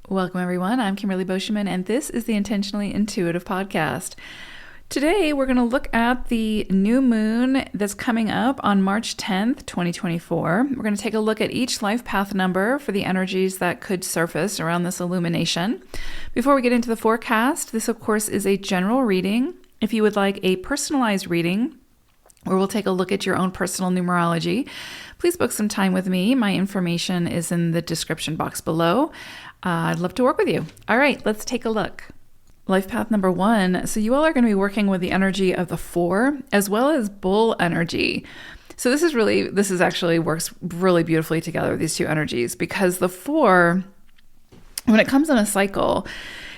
Welcome, everyone. I'm Kimberly Boschman, and this is the Intentionally Intuitive podcast. Today, we're going to look at the new moon that's coming up on March 10th, 2024. We're going to take a look at each life path number for the energies that could surface around this illumination. Before we get into the forecast, this, of course, is a general reading. If you would like a personalized reading, where we'll take a look at your own personal numerology, please book some time with me. My information is in the description box below. I'd love to work with you. All right, let's take a look. Life path number 1. So you all are going to be working with the energy of the 4 as well as bull energy. So this is actually works really beautifully together, these two energies, because the 4, when it comes in a cycle,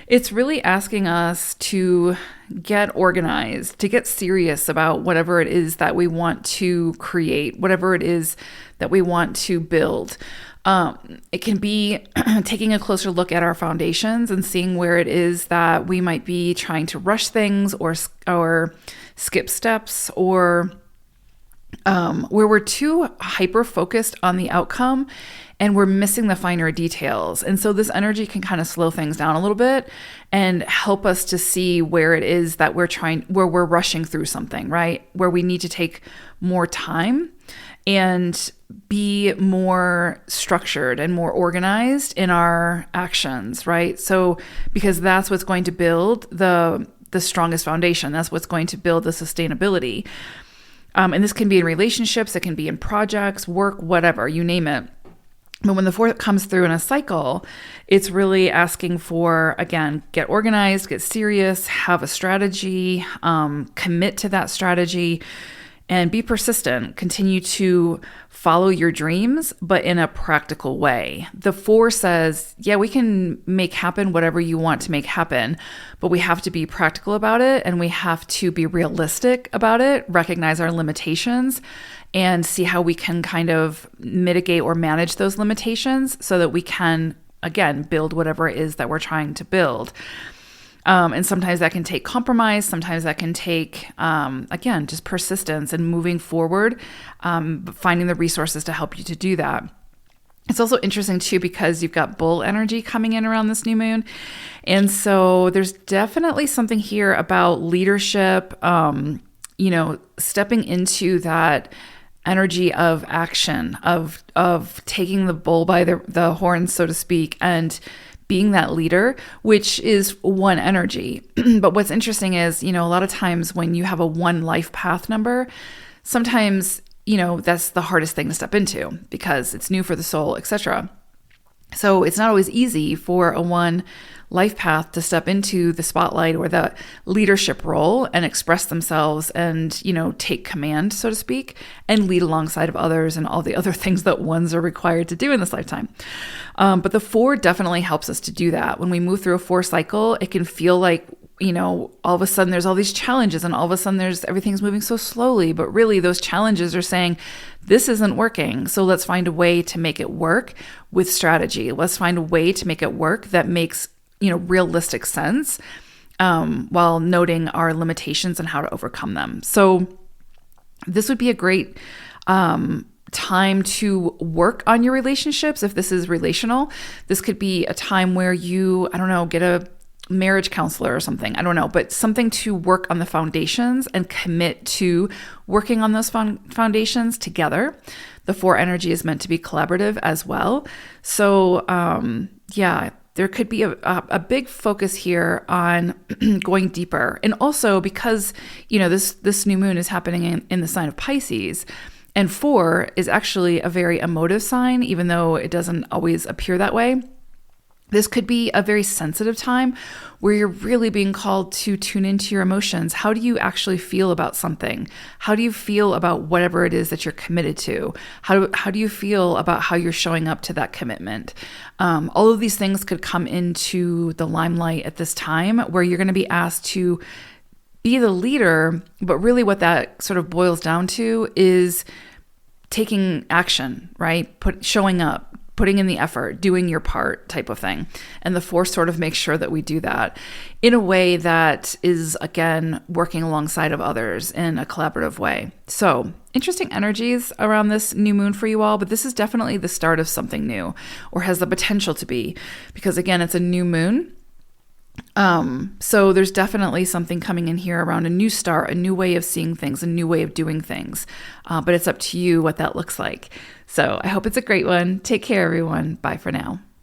it's really asking us to get organized, to get serious about whatever it is that we want to create, whatever it is that we want to build. It can be taking a closer look at our foundations and seeing where it is that we might be trying to rush things or skip steps, or where we're too hyper-focused on the outcome and we're missing the finer details. And so this energy can kind of slow things down a little bit and help us to see where it is that where we're rushing through something, right? Where we need to take more time and be more structured and more organized in our actions, right? So, because that's what's going to build the strongest foundation. That's what's going to build the sustainability. And this can be in relationships, it can be in projects, work, whatever, you name it. But when the 4 comes through in a cycle, it's really asking for, again, get organized, get serious, have a strategy, commit to that strategy, and be persistent. Continue to follow your dreams, but in a practical way. The 4 says, yeah, we can make happen whatever you want to make happen, but we have to be practical about it, and we have to be realistic about it, recognize our limitations, and see how we can kind of mitigate or manage those limitations so that we can, again, build whatever it is that we're trying to build. And sometimes that can take compromise. Sometimes that can take, again, just persistence and moving forward, finding the resources to help you to do that. It's also interesting too, because you've got bull energy coming in around this new moon. And so there's definitely something here about leadership, stepping into that energy of action, of taking the bull by the horns, so to speak, and being that leader, which is one energy. But what's interesting is, a lot of times when you have a 1 life path number, sometimes, that's the hardest thing to step into because it's new for the soul, etc. So it's not always easy for a 1 life path to step into the spotlight or the leadership role and express themselves and, take command, so to speak, and lead alongside of others and all the other things that 1s are required to do in this lifetime. But the 4 definitely helps us to do that. When we move through a 4 cycle, it can feel like, all of a sudden there's all these challenges and all of a sudden everything's moving so slowly, but really those challenges are saying, this isn't working. So let's find a way to make it work with strategy. Let's find a way to make it work that makes, realistic sense, while noting our limitations and how to overcome them. So this would be a great, time to work on your relationships. If this is relational, this could be a time where you, get a marriage counselor or something. I don't know, but something to work on the foundations and commit to working on those foundations together. The 4 energy is meant to be collaborative as well. So, there could be a big focus here on going deeper. And also because, this new moon is happening in the sign of Pisces, and 4 is actually a very emotive sign, even though it doesn't always appear that way. This could be a very sensitive time where you're really being called to tune into your emotions. How do you actually feel about something? How do you feel about whatever it is that you're committed to? How do you feel about how you're showing up to that commitment? All of these things could come into the limelight at this time where you're going to be asked to be the leader, but really what that sort of boils down to is taking action, right? Showing up, putting in the effort, doing your part type of thing. And the Force sort of makes sure that we do that in a way that is, again, working alongside of others in a collaborative way. So interesting energies around this new moon for you all, but this is definitely the start of something new, or has the potential to be, because again, it's a new moon. So there's definitely something coming in here around a new start, a new way of seeing things, a new way of doing things. But it's up to you what that looks like. So I hope it's a great one. Take care, everyone. Bye for now.